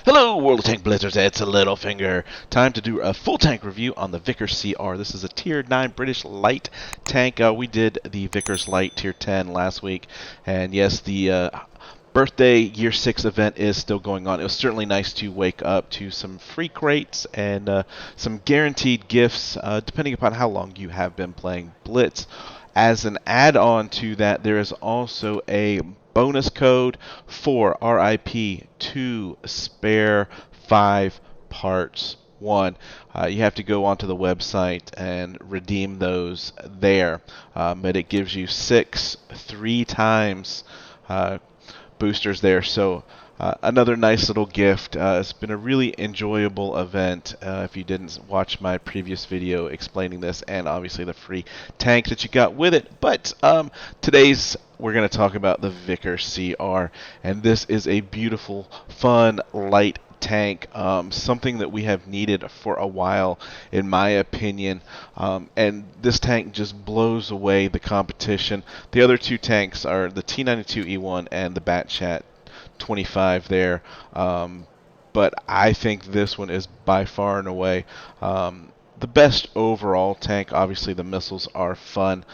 Hello, World of Tank Blizzards, it's Littlefinger. Time to do a full tank review on the Vickers CR. This is a Tier 9 British light tank. We did the Vickers Light Tier 10 last week, and yes, the birthday Year 6 event is still going on. It was certainly nice to wake up to some free crates and some guaranteed gifts, depending upon how long you have been playing Blitz. As an add-on to that, there is also a bonus code for RIP 2 spare 5 parts 1. You have to go onto the website and redeem those there. But it gives you 6 3 times boosters there. So another nice little gift. It's been a really enjoyable event. If you didn't watch my previous video explaining this, and obviously the free tank that you got with it. But today's we're going to talk about the Vickers CR, and this is a beautiful, fun, light tank, something that we have needed for a while, in my opinion, and this tank just blows away the competition. The other two tanks are the T92E1 and the Batchat 25 there, but I think this one is by far and away the best overall tank. Obviously the missiles are fun,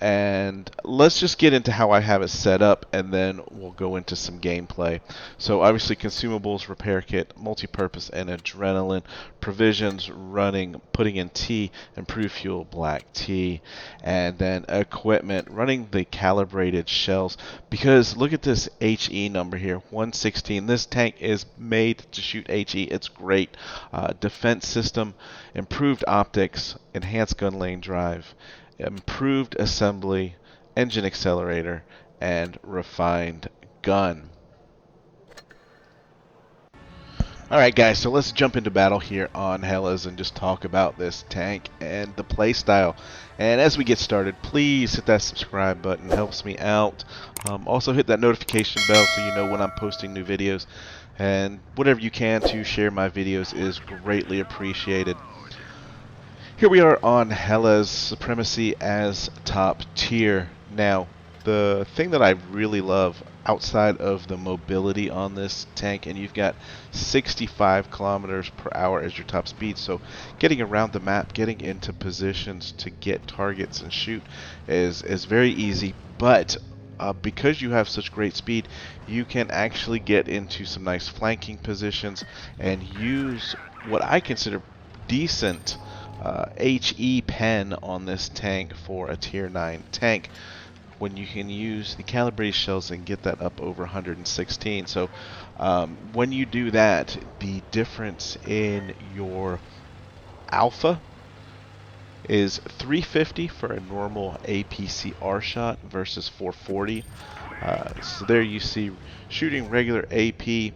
and let's just get into how I have it set up, and then we'll go into some gameplay. So obviously consumables, repair kit, multi-purpose, and adrenaline. Provisions, running, putting in tea, improved fuel, black tea, and then equipment, running the calibrated shells, because look at this HE number here, 116. This tank is made to shoot HE. It's great. Defense system, improved optics, enhanced gun lane drive, improved assembly, engine accelerator, and refined gun. Alright guys, so let's jump into battle here on Hellas and just talk about this tank and the playstyle. And as we get started, please hit that subscribe button, it helps me out. Also hit that notification bell so you know when I'm posting new videos. And whatever you can to share my videos is greatly appreciated. Here we are on Hellas Supremacy as top tier. Now, the thing that I really love outside of the mobility on this tank, and you've got 65 kilometers per hour as your top speed, so getting around the map, getting into positions to get targets and shoot is very easy. But because you have such great speed, you can actually get into some nice flanking positions and use what I consider decent HE pen on this tank for a tier 9 tank, when you can use the calibrated shells and get that up over 116. So when you do that, the difference in your alpha is 350 for a normal APCR shot versus 440. So there you see shooting regular AP,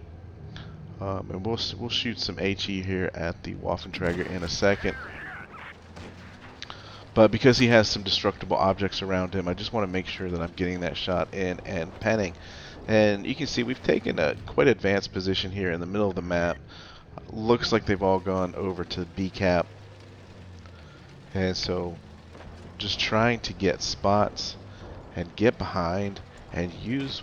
and we'll shoot some HE here at the Waffentrager in a second. But because he has some destructible objects around him, I just want to make sure that I'm getting that shot in and penning. And you can see we've taken a quite advanced position here in the middle of the map. Looks like they've all gone over to B cap. And so just trying to get spots and get behind and use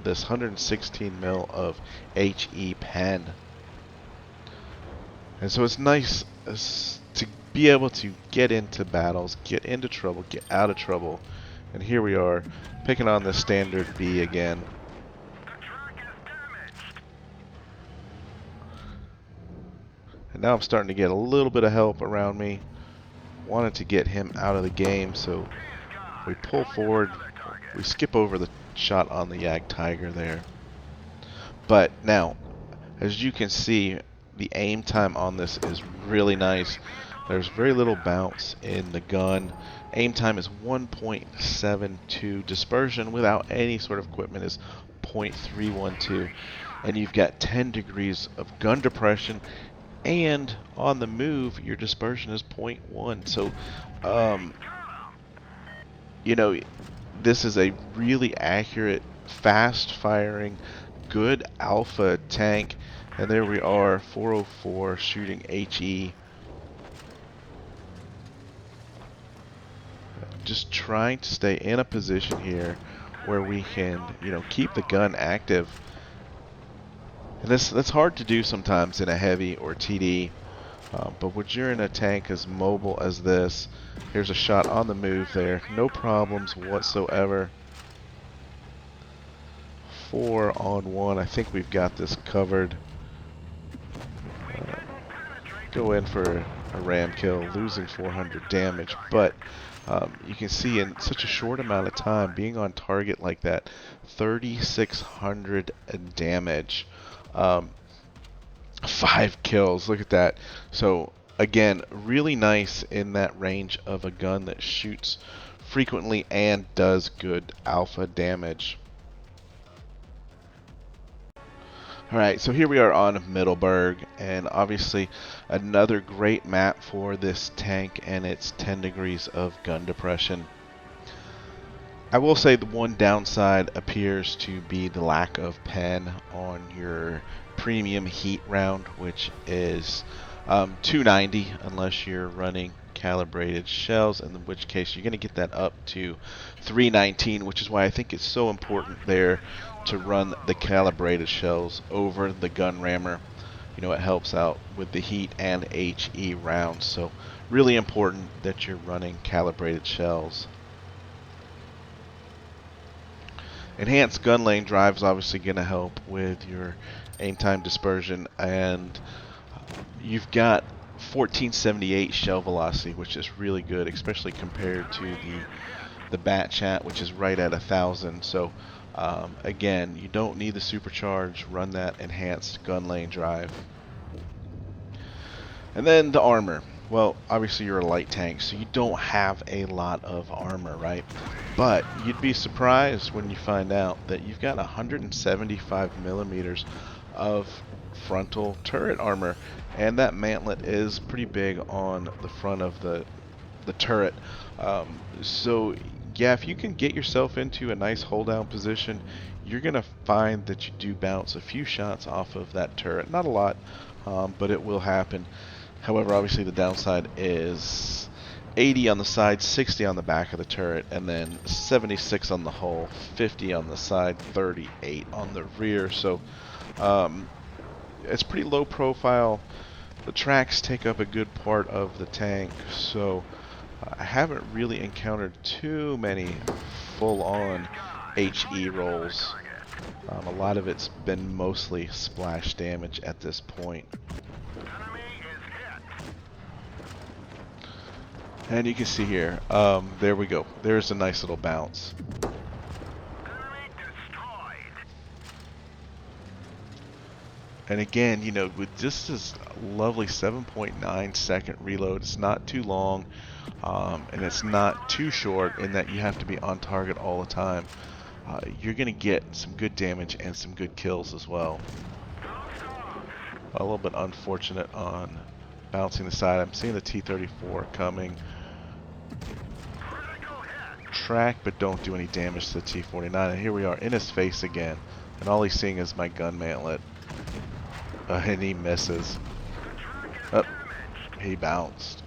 this 116 mil of HE pen. And so it's nice to be able to get into battles, get into trouble, get out of trouble. And here we are, picking on the standard B again. And now I'm starting to get a little bit of help around me. Wanted to get him out of the game, so we pull forward. We skip over the shot on the Yag Tiger there. But now, as you can see, the aim time on this is really nice. There's very little bounce in the gun. Aim time is 1.72. Dispersion without any sort of equipment is 0.312. And you've got 10 degrees of gun depression. And on the move, your dispersion is 0.1. So, you know, this is a really accurate, fast-firing, good alpha tank. And there we are, 404 shooting HE. Just trying to stay in a position here where we can, keep the gun active And that's hard to do sometimes in a heavy or TD. But when you're in a tank as mobile as this, here's a shot on the move there. No problems whatsoever. 4-on-1. I think we've got this covered. Go in for a ram kill, losing 400 damage. But you can see in such a short amount of time, being on target like that, 3,600 damage. 5 kills. Look at that. So again, really nice in that range of a gun that shoots frequently and does good alpha damage. Alright, so here we are on Middleburg, and obviously another great map for this tank, and it's 10 degrees of gun depression. I will say the one downside appears to be the lack of pen on your premium heat round, which is 290 unless you're running calibrated shells, in which case you're going to get that up to 319, which is why I think it's so important there to run the calibrated shells over the gun rammer. You know, it helps out with the heat and HE rounds, so really important that you're running calibrated shells. Enhanced gun lane drive is obviously going to help with your aim time dispersion, and you've got 1478 shell velocity, which is really good, especially compared to the bat chat, which is right at 1,000. So again, you don't need the supercharge. Run that enhanced gun lane drive. And then the armor. Well, obviously you're a light tank, so you don't have a lot of armor, right? But you'd be surprised when you find out that you've got 175 millimeters of frontal turret armor, and that mantlet is pretty big on the front of the turret. So yeah, if you can get yourself into a nice hold down position, you're gonna find that you do bounce a few shots off of that turret. Not a lot, but it will happen. However, obviously the downside is 80 on the side, 60 on the back of the turret, and then 76 on the hull, 50 on the side, 38 on the rear. So it's pretty low profile. The tracks take up a good part of the tank, so I haven't really encountered too many full-on HE rolls. A lot of it's been mostly splash damage at this point. And you can see here, there we go. There's a nice little bounce. And again, you know, with just this lovely 7.9 second reload, it's not too long, and it's not too short in that you have to be on target all the time. You're going to get some good damage and some good kills as well. A little bit unfortunate on bouncing the side. I'm seeing the T-34 coming. Track, but don't do any damage to the T-49. And here we are in his face again, and all he's seeing is my gun mantlet. And he misses. Oh, he bounced.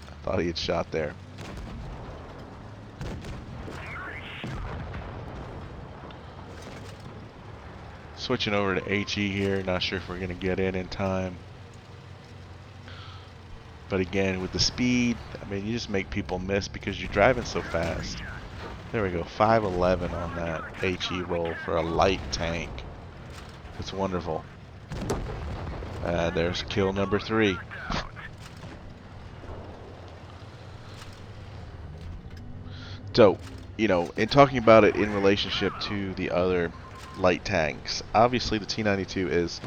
I thought he had shot there. Switching over to HE here. Not sure if we're going to get in time. But again, with the speed, I mean, you just make people miss because you're driving so fast. There we go, 511 on that HE roll for a light tank. It's wonderful. There's kill number 3. So, you know, in talking about it in relationship to the other light tanks, obviously the T-92 is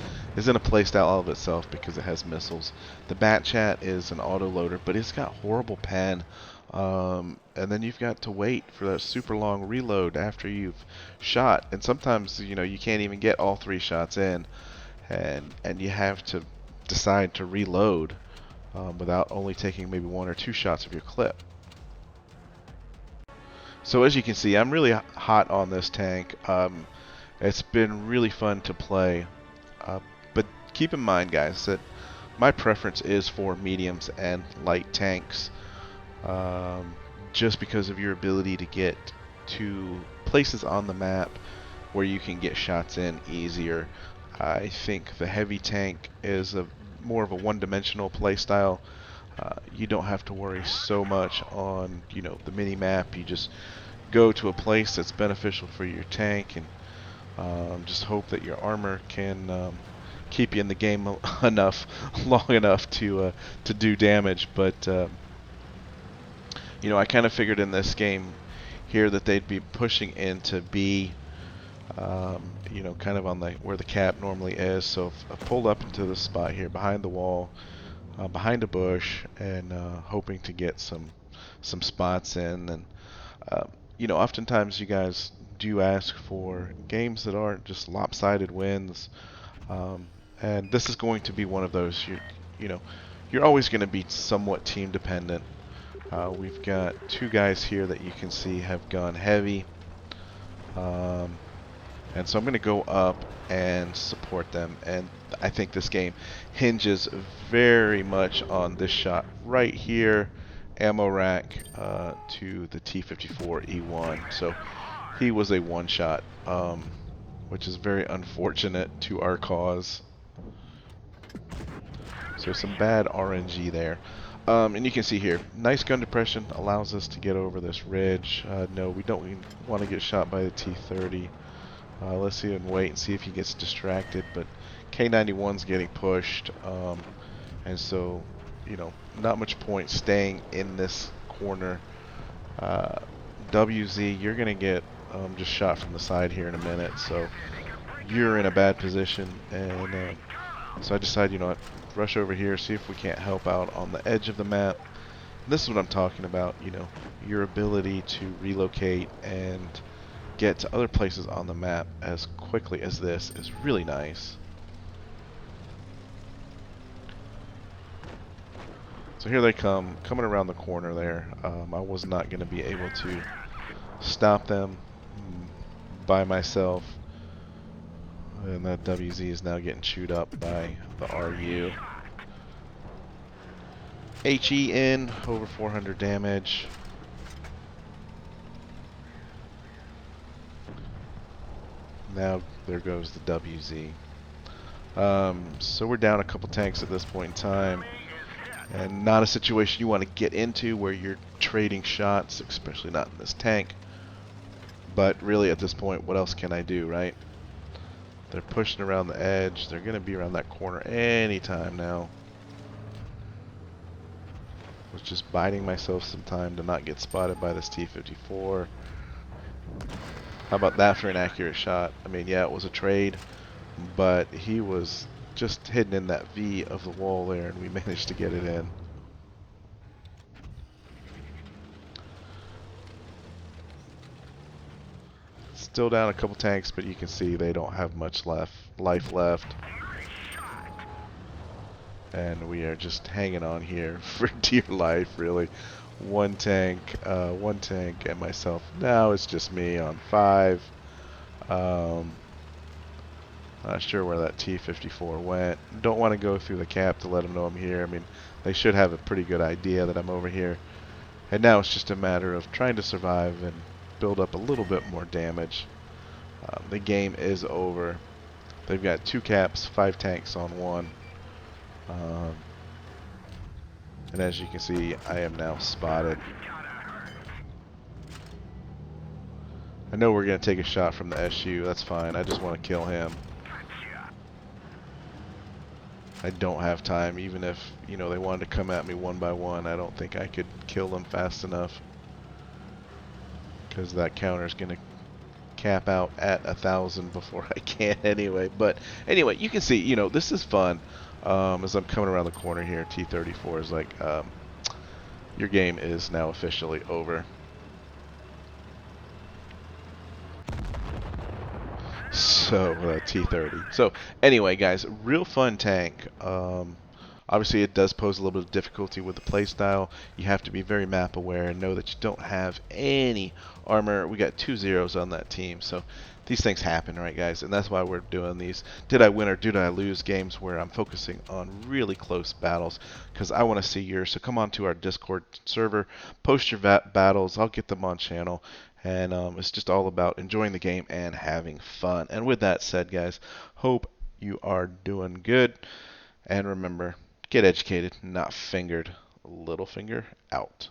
in a playstyle all of itself because it has missiles. The Bat Chat is an autoloader, but it's got horrible pen, and then you've got to wait for that super long reload after you've shot, and sometimes, you know, you can't even get all 3 shots in, and you have to decide to reload without only taking maybe 1 or 2 shots of your clip. So as you can see, I'm really hot on this tank. It's been really fun to play, but keep in mind, guys, that my preference is for mediums and light tanks, just because of your ability to get to places on the map where you can get shots in easier. I think the heavy tank is more of a one-dimensional play style. You don't have to worry so much on, the mini map. You just go to a place that's beneficial for your tank and just hope that your armor can keep you in the game enough, long enough to do damage. But I kind of figured in this game here that they'd be pushing into B, kind of on where the cap normally is. So if I pulled up into the spot here behind the wall, behind a bush, and hoping to get some spots in. And oftentimes you guys do ask for games that aren't just lopsided wins, um, and this is going to be one of those. You're always going to be somewhat team dependent. We've got two guys here that you can see have gone heavy. And so I'm going to go up and support them. And I think this game hinges very much on this shot right here. Ammo rack to the T-54E1. So he was a one-shot, which is very unfortunate to our cause. So some bad RNG there. And you can see here, nice gun depression allows us to get over this ridge. No, we don't want to get shot by the T-30. Let's see and wait and see if he gets distracted, but K91's getting pushed, and so, not much point staying in this corner. WZ, you're going to get just shot from the side here in a minute, so you're in a bad position, and so I decided, rush over here, see if we can't help out on the edge of the map. And this is what I'm talking about, your ability to relocate and get to other places on the map as quickly as this is really nice. So here they come, coming around the corner there. I was not going to be able to stop them by myself. And that WZ is now getting chewed up by the RU. HE in, over 400 damage. Now there goes the WZ. So we're down a couple tanks at this point in time, and not a situation you want to get into where you're trading shots, especially not in this tank. But really at this point, what else can I do, right? They're pushing around the edge. They're going to be around that corner anytime now. I was just biding myself some time to not get spotted by this T-54. How about that for an accurate shot? I mean, yeah, it was a trade, but he was just hidden in that V of the wall there, and we managed to get it in. Still down a couple tanks, but you can see they don't have much life left. And we are just hanging on here for dear life, really. One tank and myself. Now it's just me on 5. Not sure where that T-54 went. Don't want to go through the cap to let them know I'm here. I mean, they should have a pretty good idea that I'm over here. And now it's just a matter of trying to survive and build up a little bit more damage. The game is over. They've got 2 caps, 5 tanks on 1. And as you can see, I am now spotted. I know we're going to take a shot from the SU. That's fine. I just want to kill him. I don't have time. Even if, they wanted to come at me one by one, I don't think I could kill them fast enough. Because that counter is going to cap out at 1,000 before I can anyway. But anyway, you can see, this is fun. As I'm coming around the corner here, T-34 is like, your game is now officially over. So, T-30. So, anyway, guys, real fun tank. Obviously, it does pose a little bit of difficulty with the playstyle. You have to be very map aware and know that you don't have any armor. We got 2 zeros on that team, so these things happen, right, guys? And that's why we're doing these did I win or did I lose games where I'm focusing on really close battles, because I want to see yours. So come on to our Discord server, post your battles. I'll get them on channel. And it's just all about enjoying the game and having fun. And with that said, guys, hope You are doing good. And remember, get educated, not fingered. Littlefinger out.